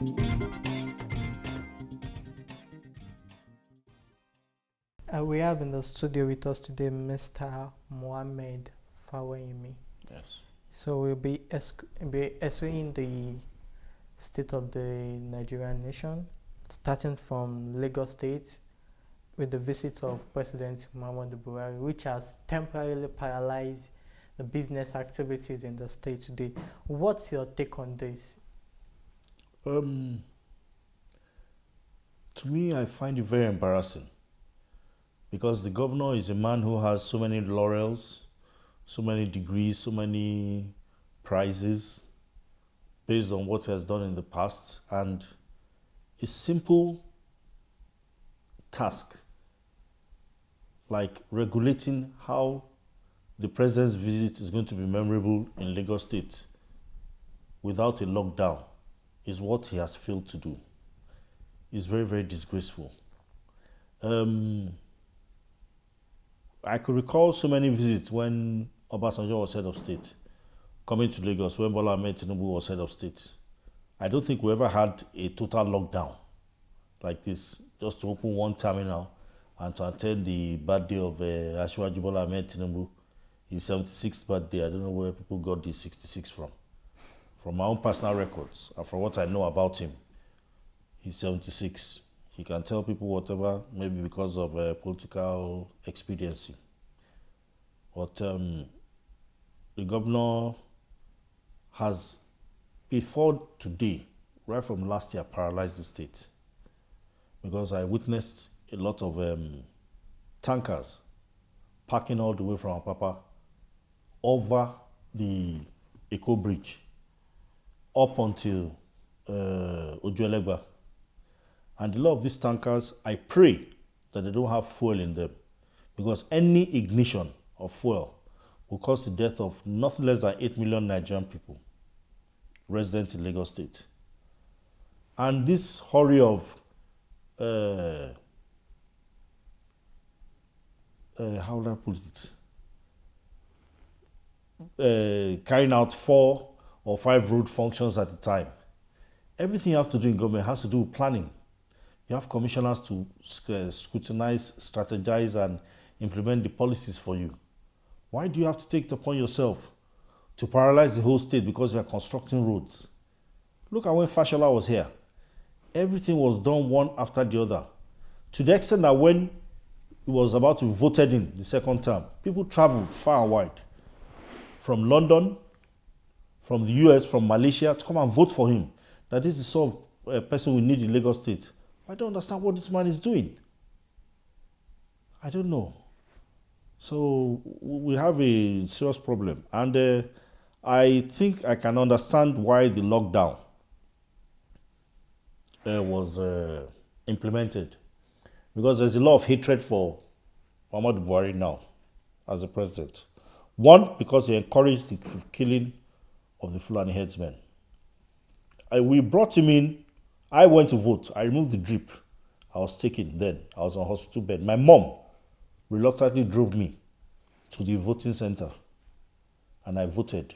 We have in the studio with us today Mr. Mohammed Fawehinmi. Yes. So we'll be explaining the state of the Nigerian nation, starting from Lagos State with the visit of President Muhammad Buhari, which has temporarily paralyzed the business activities in the state today. What's your take on this? To me, I find it very embarrassing because the governor is a man who has so many laurels, so many degrees, so many prizes based on what he has done in the past, and a simple task like regulating how the president's visit is going to be memorable in Lagos State without a lockdown is what he has failed to do. It's very, very disgraceful. I could recall so many visits when Obasanjo was head of state, coming to Lagos when Bola Ahmed Tinubu was head of state. I don't think we ever had a total lockdown like this, just to open one terminal and to attend the birthday of Asiwaju Bola Ahmed Tinubu, his 76th birthday. I don't know where people got the 66 from. From my own personal records and from what I know about him, he's 76. He can tell people whatever, maybe because of political expediency. But the governor has, before today, right from last year, paralyzed the state. Because I witnessed a lot of tankers parking all the way from Apapa over the Eco Bridge up until Ojuelegba. And a lot of these tankers, I pray that they don't have fuel in them, because any ignition of fuel will cause the death of nothing less than 8 million Nigerian people resident in Lagos State. And this hurry of how would I put it? Carrying out 4 or 5 road functions at a time. Everything you have to do in government has to do with planning. You have commissioners to scrutinize, strategize, and implement the policies for you. Why do you have to take it upon yourself to paralyze the whole state because you are constructing roads? Look at when Fashola was here. Everything was done one after the other. To the extent that when he was about to be voted in the second term, people traveled far and wide from London, from the US, from Malaysia to come and vote for him. That is the sort of person we need in Lagos State. I don't understand what this man is doing. I don't know. So we have a serious problem. And I think I can understand why the lockdown was implemented. Because there's a lot of hatred for Muhammadu Buhari now as a president. One, because he encouraged the killing of the Fulani headsmen. We brought him in. I went to vote. I removed the drip I was taking then. I was on hospital bed. My mom reluctantly drove me to the voting center, and I voted.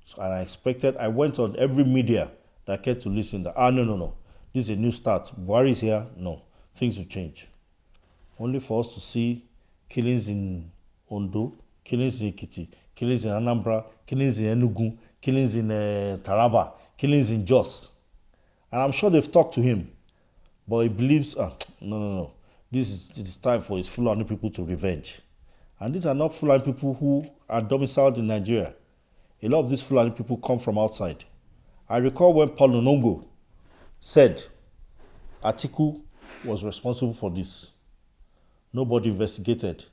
So, and I went on every media that cared to listen that, no. This is a new start. Buhari is here. No, things will change. Only for us to see killings in Ondo, killings in Ekiti, killings in Anambra, killings in Enugu, killings in Taraba, killings in Jos. And I'm sure they've talked to him, but he believes, no. This is time for his Fulani people to revenge. And these are not Fulani people who are domiciled in Nigeria. A lot of these Fulani people come from outside. I recall when Paul Nonongo said Atiku was responsible for this. Nobody investigated.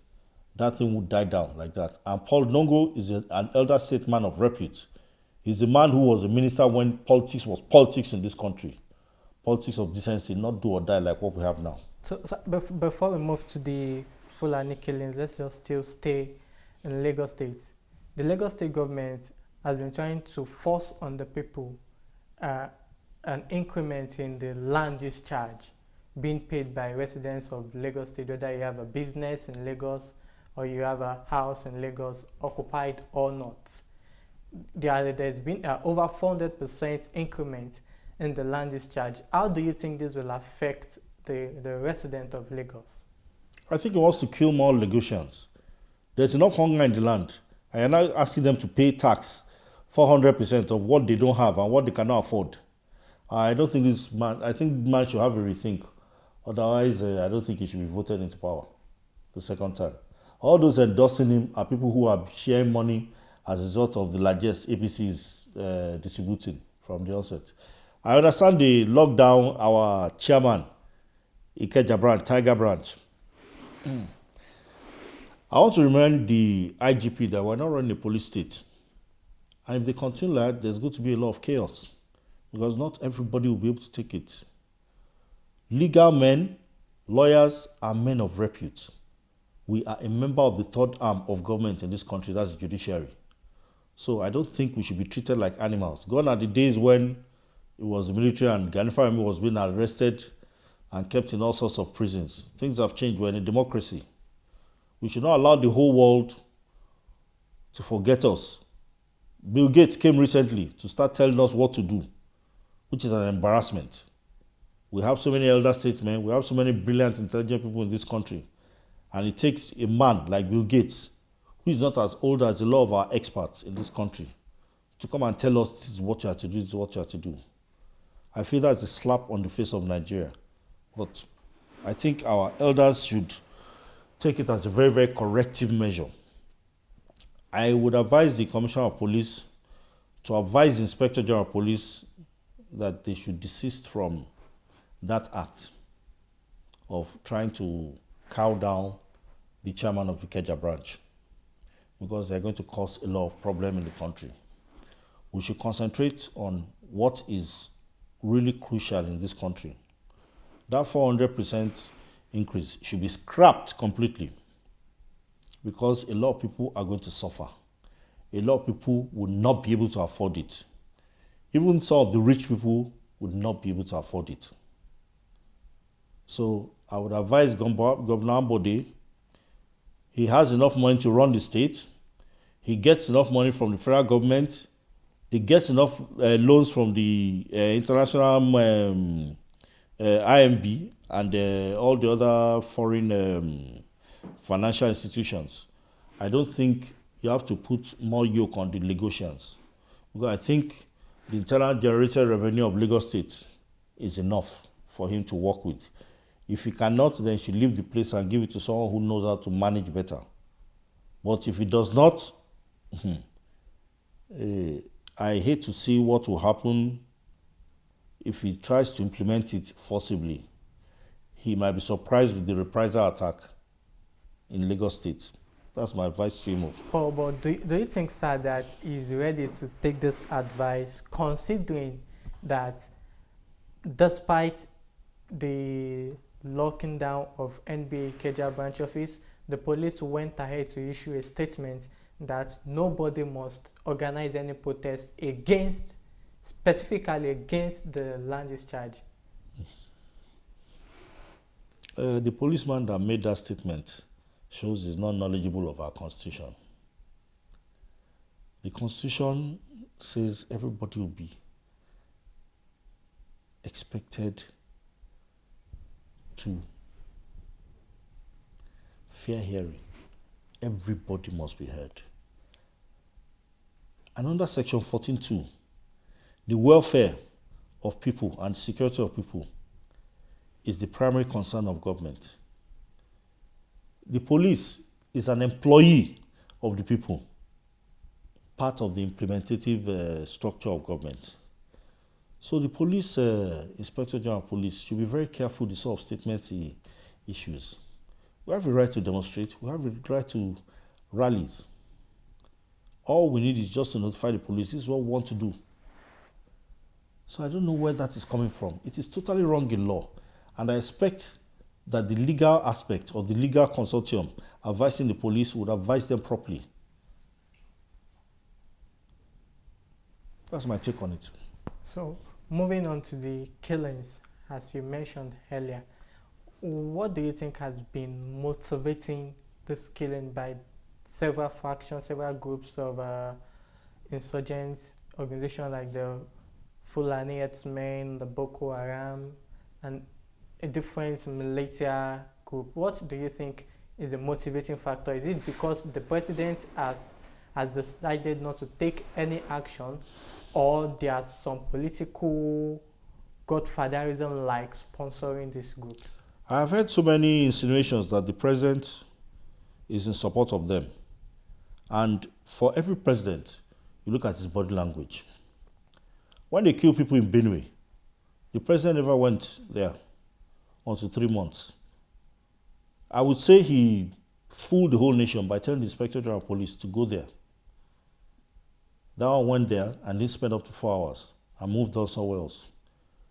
That thing would die down like that. And Paul Nongo is an elder statesman of repute. He's a man who was a minister when politics was politics in this country. Politics of decency, not do or die like what we have now. So before we move to the Fulani killings, let's just still stay in Lagos State. The Lagos State government has been trying to force on the people an increment in the land use charge being paid by residents of Lagos State, whether you have a business in Lagos or you have a house in Lagos, occupied or not. There's been over 400% increment in the land use charge. How do you think this will affect the resident of Lagos? I think he wants to kill more Lagosians. There's enough hunger in the land. I am now asking them to pay tax 400% of what they don't have and what they cannot afford. I don't think this man, I think man should have a rethink. Otherwise, I don't think he should be voted into power the second time. All those endorsing him are people who are sharing money as a result of the largest APCs distributing from the onset. I understand they locked down our chairman, Ikeja branch, Tiger branch. I want to remind the IGP that we're not running a police state. And if they continue like that, there's going to be a lot of chaos because not everybody will be able to take it. Legal men, lawyers are men of repute. We are a member of the third arm of government in this country, that's the judiciary. So I don't think we should be treated like animals. Gone are the days when it was the military and Gani Fawehinmi was being arrested and kept in all sorts of prisons. Things have changed. We're in a democracy. We should not allow the whole world to forget us. Bill Gates came recently to start telling us what to do, which is an embarrassment. We have so many elder statesmen, we have so many brilliant, intelligent people in this country. And it takes a man like Bill Gates, who is not as old as a lot of our experts in this country, to come and tell us this is what you have to do, this is what you have to do. I feel that's a slap on the face of Nigeria. But I think our elders should take it as a very, very corrective measure. I would advise the Commissioner of Police to advise the Inspector General of Police that they should desist from that act of trying to cow down the chairman of the Ikeja branch, because they're going to cause a lot of problem in the country. We should concentrate on what is really crucial in this country. That 400% increase should be scrapped completely, because a lot of people are going to suffer. A lot of people will not be able to afford it. Even some of the rich people would not be able to afford it. So I would advise Governor Ambode, he has enough money to run the state. He gets enough money from the federal government. He gets enough loans from the international IMB and all the other foreign financial institutions. I don't think you have to put more yoke on the Lagosians, because I think the internal generated revenue of Lagos State is enough for him to work with. If he cannot, then he should leave the place and give it to someone who knows how to manage better. But if he does not, I hate to see what will happen if he tries to implement it forcibly. He might be surprised with the reprisal attack in Lagos State. That's my advice to him. But do you think, sir, that he's ready to take this advice, considering that despite the locking down of NBA Ikeja branch office, the police went ahead to issue a statement that nobody must organize any protest against, specifically against the land use charge? The policeman that made that statement shows he's not knowledgeable of our constitution. The constitution says everybody will be expected to fair hearing. Everybody must be heard. And under section 14.2, the welfare of people and security of people is the primary concern of government. The police is an employee of the people, part of the implementative structure of government. So the police, Inspector General of Police, should be very careful the sort of statements he issues. We have a right to demonstrate. We have a right to rallies. All we need is just to notify the police. This is what we want to do. So I don't know where that is coming from. It is totally wrong in law. And I expect that the legal aspect or the legal consortium advising the police would advise them properly. That's my take on it. So, moving on to the killings, as you mentioned earlier, what do you think has been motivating this killing by several factions, several groups of insurgents, organizations like the Fulani herdsmen, the Boko Haram, and a different militia group. What do you think is the motivating factor? Is it because the president has decided not to take any action, or there's some political godfatherism like sponsoring these groups? I've heard so many insinuations that the president is in support of them. And for every president, you look at his body language. When they kill people in Benue, the president never went there until 3 months. I would say he fooled the whole nation by telling the Inspector General of Police to go there. That one went there and he spent up to 4 hours and moved on somewhere else.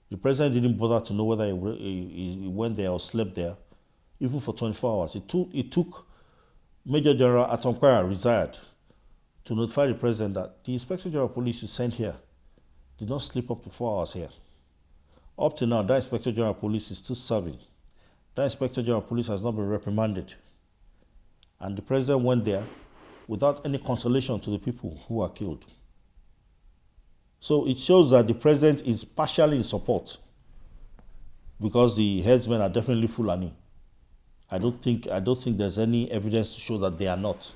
The president didn't bother to know whether he went there or slept there, even for 24 hours. It took Major General Atonkwaya retired to notify the president that the Inspector General of Police you sent here did not sleep up to 4 hours here. Up to now, that Inspector General of Police is still serving. That Inspector General of Police has not been reprimanded. And the president went there without any consolation to the people who were killed. So it shows that the president is partially in support because the headsmen are definitely Fulani. I don't think there's any evidence to show that they are not.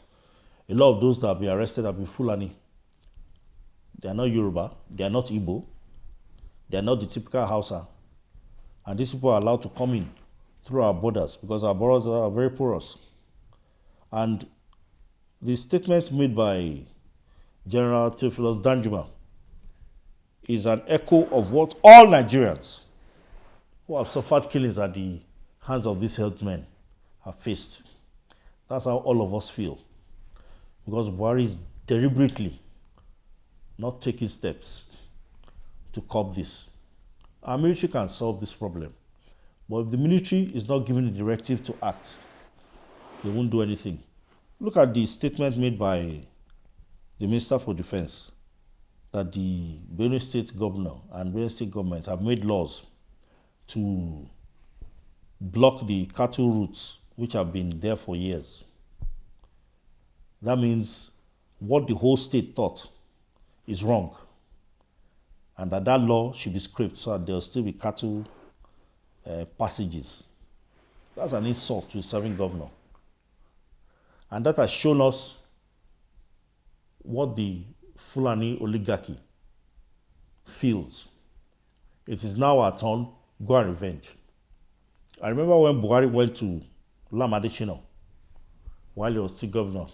A lot of those that have been arrested have been Fulani. They are not Yoruba, they are not Igbo, they are not the typical Hausa. And these people are allowed to come in through our borders because our borders are very porous. And the statement made by General Theophilus Danjuma is an echo of what all Nigerians who have suffered killings at the hands of these healthmen have faced. That's how all of us feel. Because Buhari is deliberately not taking steps to curb this. Our military can solve this problem. But if the military is not given the directive to act, they won't do anything. Look at the statement made by the Minister for Defense that the Benue State Governor and Benue State government have made laws to block the cattle routes which have been there for years. That means what the whole state thought is wrong, and that law should be scrapped so that there will still be cattle passages. That's an insult to a serving governor. And that has shown us what the Fulani oligarchy feels. It is now our turn, go and revenge. I remember when Buhari went to Lam Adesina while he was still governor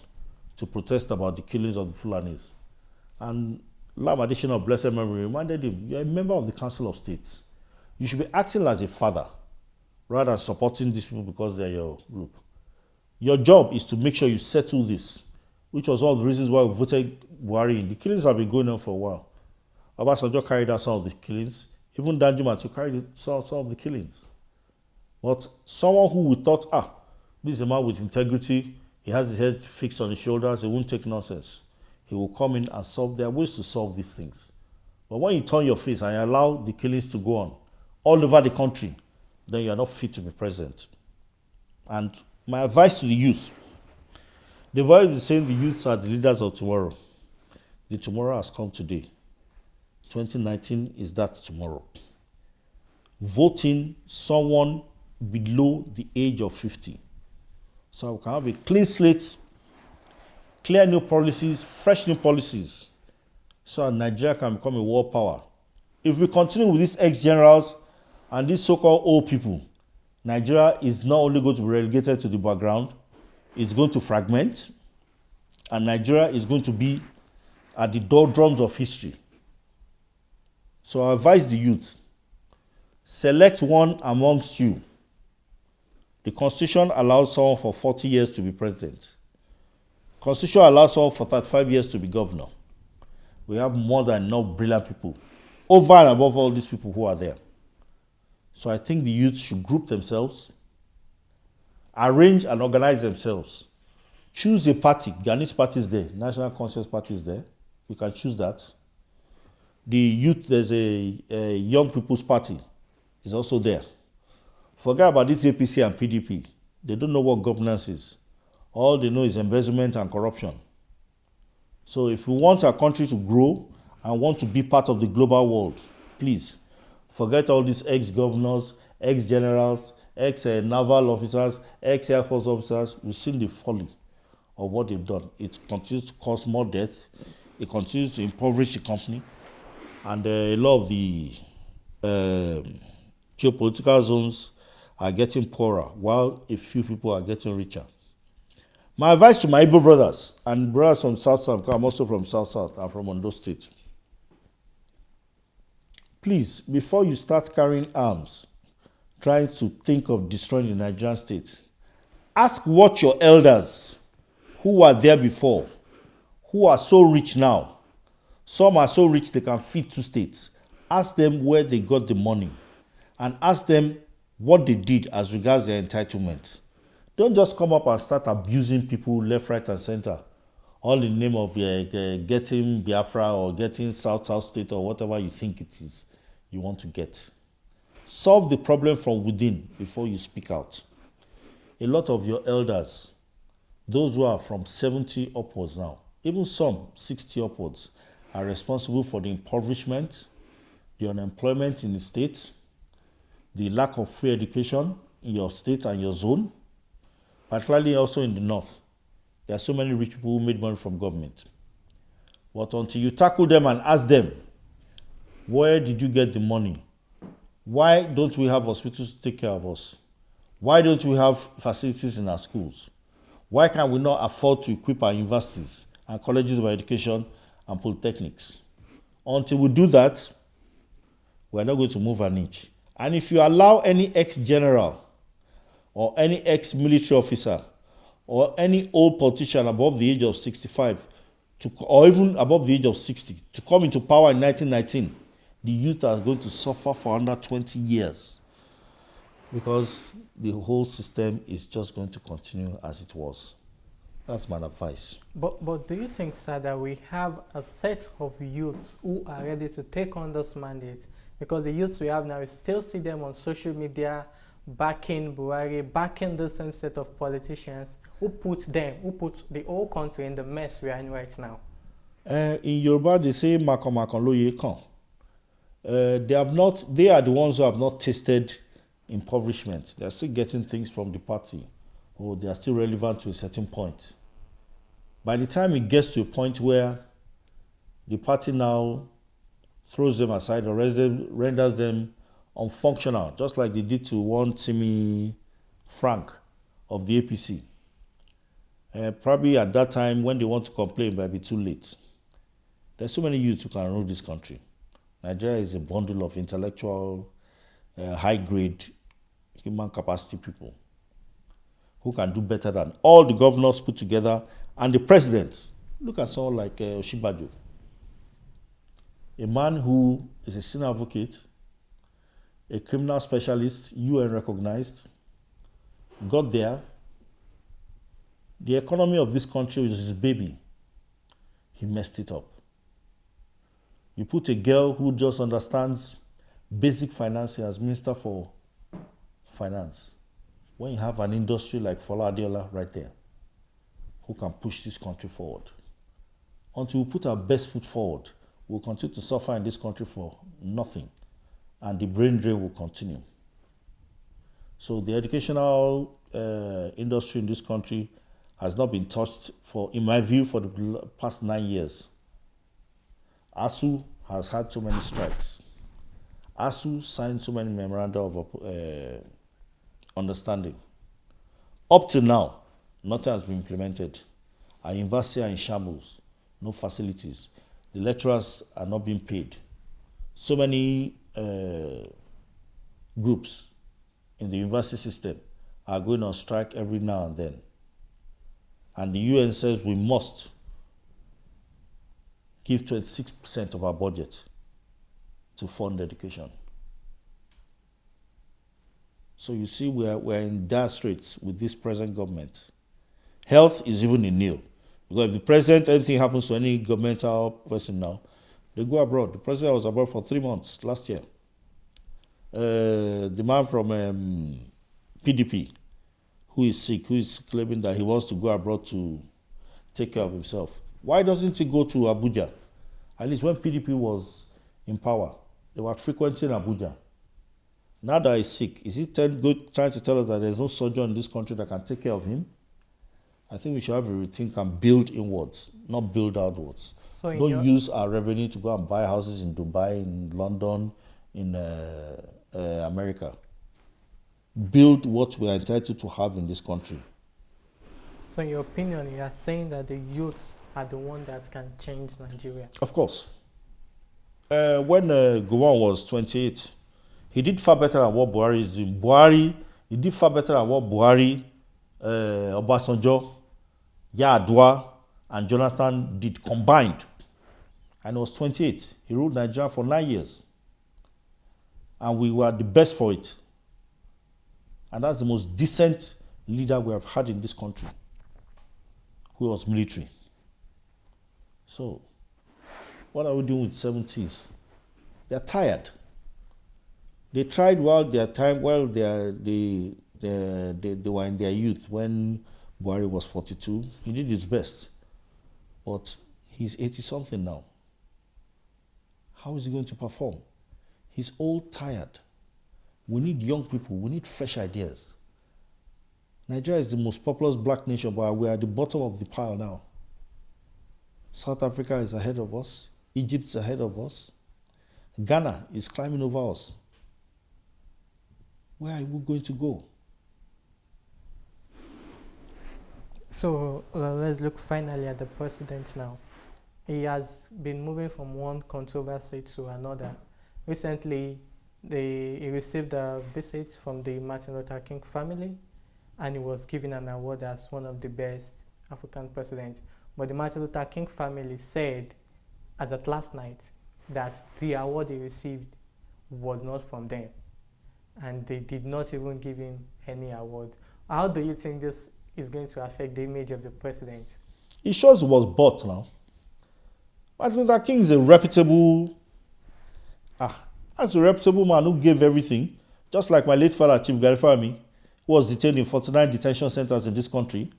to protest about the killings of the Fulanis. And Lam Adesina of blessed memory reminded him, you're a member of the Council of States. You should be acting as a father rather than supporting these people because they're your group. Your job is to make sure you settle this, which was one of the reasons why we voted Buhari in. The killings have been going on for a while. Obasanjo carried out some of the killings. Even Danjuma too carried some of the killings. But someone who we thought, this is a man with integrity, he has his head fixed on his shoulders, he won't take nonsense. He will come in and solve. There are ways to solve these things. But when you turn your face and you allow the killings to go on all over the country, then you are not fit to be president. And my advice to the youth, the Bible is saying the youths are the leaders of tomorrow. The tomorrow has come today. 2019 is that tomorrow. Voting someone below the age of 50. So we can have a clean slate, clear new policies, fresh new policies, so that Nigeria can become a world power. If we continue with these ex-generals and these so-called old people, Nigeria is not only going to be relegated to the background, it's going to fragment, and Nigeria is going to be at the doldrums of history. So I advise the youth, select one amongst you. The Constitution allows someone for 40 years to be president. Constitution allows someone for 35 years to be governor. We have more than enough brilliant people, over and above all these people who are there. So I think the youth should group themselves, arrange and organize themselves. Choose a party. Ghanese party is there. National Conscious Party is there. You can choose that. The youth, there's a Young People's Party is also there. Forget about this APC and PDP. They don't know what governance is. All they know is embezzlement and corruption. So if we want our country to grow and want to be part of the global world, Please, forget all these ex-governors, ex-generals, ex-naval officers, ex-air force officers. We've seen the folly of what they've done. It continues to cause more death. It continues to impoverish the company. And a lot of the geopolitical zones are getting poorer, while a few people are getting richer. My advice to my Igbo brothers and brothers from South, I'm also from South, I'm from Ondo State. Please, before you start carrying arms, trying to think of destroying the Nigerian state, ask what your elders who were there before, who are so rich now, some are so rich they can feed 2 states, ask them where they got the money and ask them what they did as regards their entitlement. Don't just come up and start abusing people left, right, and center, all in the name of getting Biafra or getting South State or whatever you think it is you want to get. Solve the problem from within before you speak out. A lot of your elders, those who are from 70 upwards now, even some 60 upwards, are responsible for the impoverishment, the unemployment in the state, the lack of free education in your state and your zone, particularly also in the north. There are so many rich people who made money from government. But until you tackle them and ask them, where did you get the money? Why don't we have hospitals to take care of us? Why don't we have facilities in our schools? Why can we not afford to equip our universities and colleges of education and polytechnics? Until we do that, we're not going to move an inch. And if you allow any ex-general or any ex-military officer or any old politician above the age of 65 or even above the age of 60 to come into power in 1919, the youth are going to suffer for under 20 years because the whole system is just going to continue as it was. That's my advice. But do you think, sir, that we have a set of youths who are ready to take on this mandate? Because the youths we have now, we still see them on social media backing Buhari, backing the same set of politicians who put the whole country in the mess we are in right now. In Yoruba, they say "Makon loye kan." They are the ones who have not tasted impoverishment. They are still getting things from the party, or they are still relevant to a certain point. By the time it gets to a point where the party now throws them aside or renders them unfunctional, just like they did to one Timmy Frank of the APC. Probably at that time, when they want to complain, it might be too late. There's so many youths who can rule this country. Nigeria is a bundle of intellectual, high-grade, human capacity people who can do better than all the governors put together and the president. Look at someone like Oshibajo, a man who is a senior advocate, a criminal specialist, UN recognized, got there. The economy of this country is his baby. He messed it up. You put a girl who just understands basic financing as Minister for Finance, when you have an industry like Fola Adeola right there, who can push this country forward. Until we put our best foot forward, we'll continue to suffer in this country for nothing, and the brain drain will continue. So the educational industry in this country has not been touched in my view, for the past 9 years. ASU has had so many strikes. ASU signed so many memoranda of understanding. Up to now, nothing has been implemented. Our universities are in shambles, no facilities. The lecturers are not being paid. So many groups in the university system are going on strike every now and then. And the UN says we must give 26% of our budget to fund education. So you see, we're in dire straits with this present government. Health is even in nil. Because if the president, anything happens to any governmental person now, they go abroad. The president was abroad for 3 months last year. The man from PDP, who is sick, who is claiming that he wants to go abroad to take care of himself. Why doesn't he go to Abuja? At least when PDP was in power, They were frequenting Abuja. Now that he's sick, is he trying to tell us that there's no surgeon in this country that can take care of him? I think we should have a rethink and build inwards, not build outwards. So don't use our revenue to go and buy houses in Dubai, in London, in America. Build what we are entitled to have in this country. So in your opinion, you are saying that the youths are the one that can change Nigeria? Of course. When Gowon was 28, he did far better than what Buhari is doing. He did far better than what Buhari, Obasanjo, Yar'Adua, and Jonathan did combined. And he was 28. He ruled Nigeria for 9 years. And we were the best for it. And that's the most decent leader we have had in this country, who was military. So, what are we doing with 70s? They're tired. They tried while they were in their youth when Buhari was 42. He did his best. But he's 80-something now. How is he going to perform? He's old, tired. We need young people. We need fresh ideas. Nigeria is the most populous black nation, but we are at the bottom of the pile now. South Africa is ahead of us. Egypt is ahead of us. Ghana is climbing over us. Where are we going to go? So let's look finally at the president now. He has been moving from one controversy to another. Recently, he received a visit from the Martin Luther King family, and he was given an award as one of the best African presidents. But the Martin Luther King family said as of last night that the award he received was not from them, and they did not even give him any award. How do you think this is going to affect the image of the president? It shows he was bought now. Martin Luther King is a reputable man who gave everything, just like my late father, Chief Gani Fawehinmi, who was detained in 49 detention centers in this country,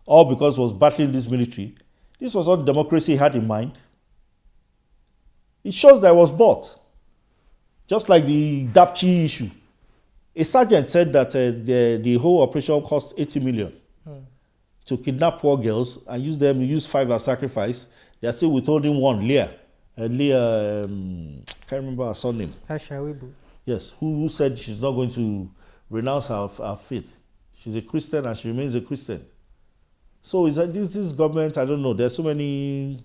all because he was battling this military. This was all the democracy he had in mind. It shows that it was bought. Just like the Dapchi issue. A sergeant said that the whole operation cost 80 million to kidnap poor girls and use 5 as sacrifice. They are still withholding one, Leah. Can't remember her surname. Ashawibu. Yes, who said she's not going to renounce her faith. She's a Christian and she remains a Christian. So is that this government, I don't know, there's so many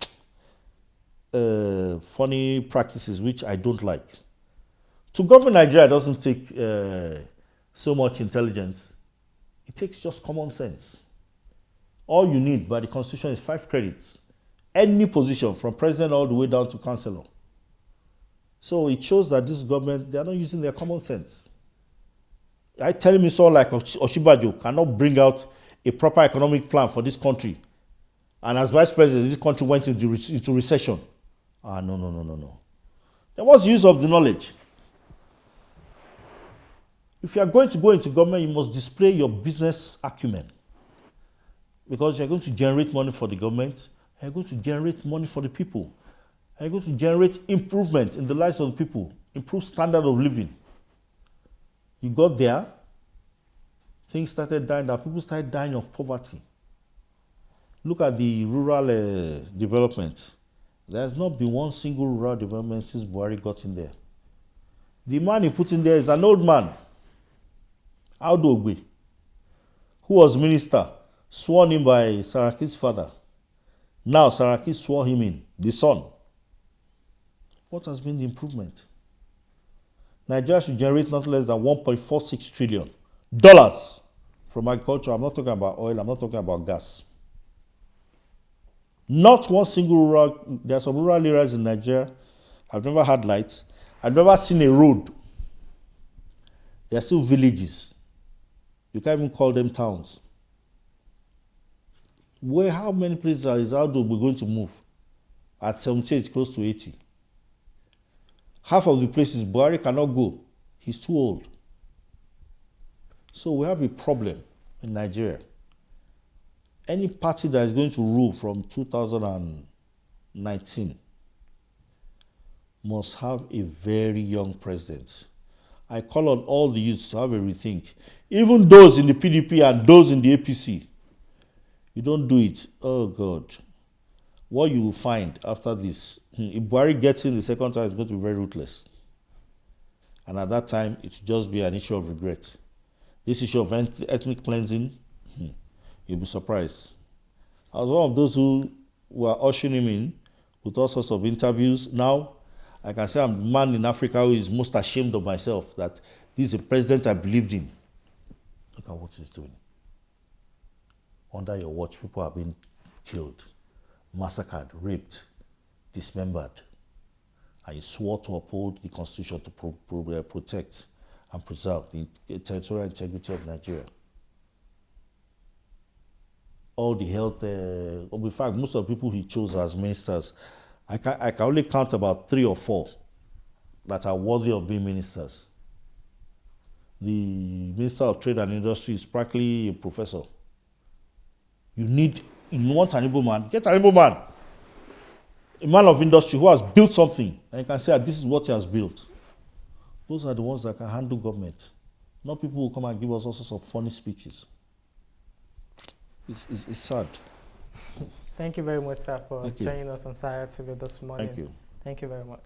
funny practices which I don't like. To govern Nigeria doesn't take so much intelligence. It takes just common sense. All you need by the Constitution is 5 credits. Any position, from president all the way down to councillor. So it shows that this government, they are not using their common sense. I tell me someone like Oshibajo cannot bring out a proper economic plan for this country. And as vice president, this country went into recession. No. Then what's the use of the knowledge? If you are going to go into government, you must display your business acumen. Because you are going to generate money for the government, you are going to generate money for the people. You are going to generate improvement in the lives of the people, improve standard of living. You got there, things started dying down, people started dying of poverty. Look at the rural development. There has not been one single rural development since Buhari got in there. The man he put in there is an old man, Audogbe, who was minister, sworn in by Saraki's father. Now Saraki swore him in, the son. What has been the improvement? Nigeria should generate not less than $1.46 trillion from agriculture. I'm not talking about oil, I'm not talking about gas. Not one single rural, there are some rural areas in Nigeria. I've never had lights. I've never seen a road. There are still villages. You can't even call them towns. How many places is Audogbe going to move? At 78, close to 80. Half of the places Buhari cannot go. He's too old. So we have a problem in Nigeria. Any party that is going to rule from 2019 must have a very young president. I call on all the youths to have a rethink. Even those in the PDP and those in the APC. You don't do it. Oh God. What you will find after this, if Buhari gets in the second time, it's going to be very ruthless. And at that time, it will just be an issue of regret. This issue of ethnic cleansing, you'll be surprised. I was one of those who were ushering him in with all sorts of interviews. Now, I can say I'm the man in Africa who is most ashamed of myself that this is a president I believed in. Look at what he's doing. Under your watch, people have been killed, massacred, raped, dismembered. And he swore to uphold the Constitution to protect and preserve the territorial integrity of Nigeria. All the health, in fact, most of the people he chose as ministers, I can only count about 3 or 4 that are worthy of being ministers. The Minister of Trade and Industry is practically a professor. You want an able man, get an able man. A man of industry who has built something, and you can say, this is what he has built. Those are the ones that can handle government. Not people who come and give us all sorts of funny speeches. It's sad. Thank you very much, sir, for joining us on SaharaTv this morning. Thank you. Thank you very much.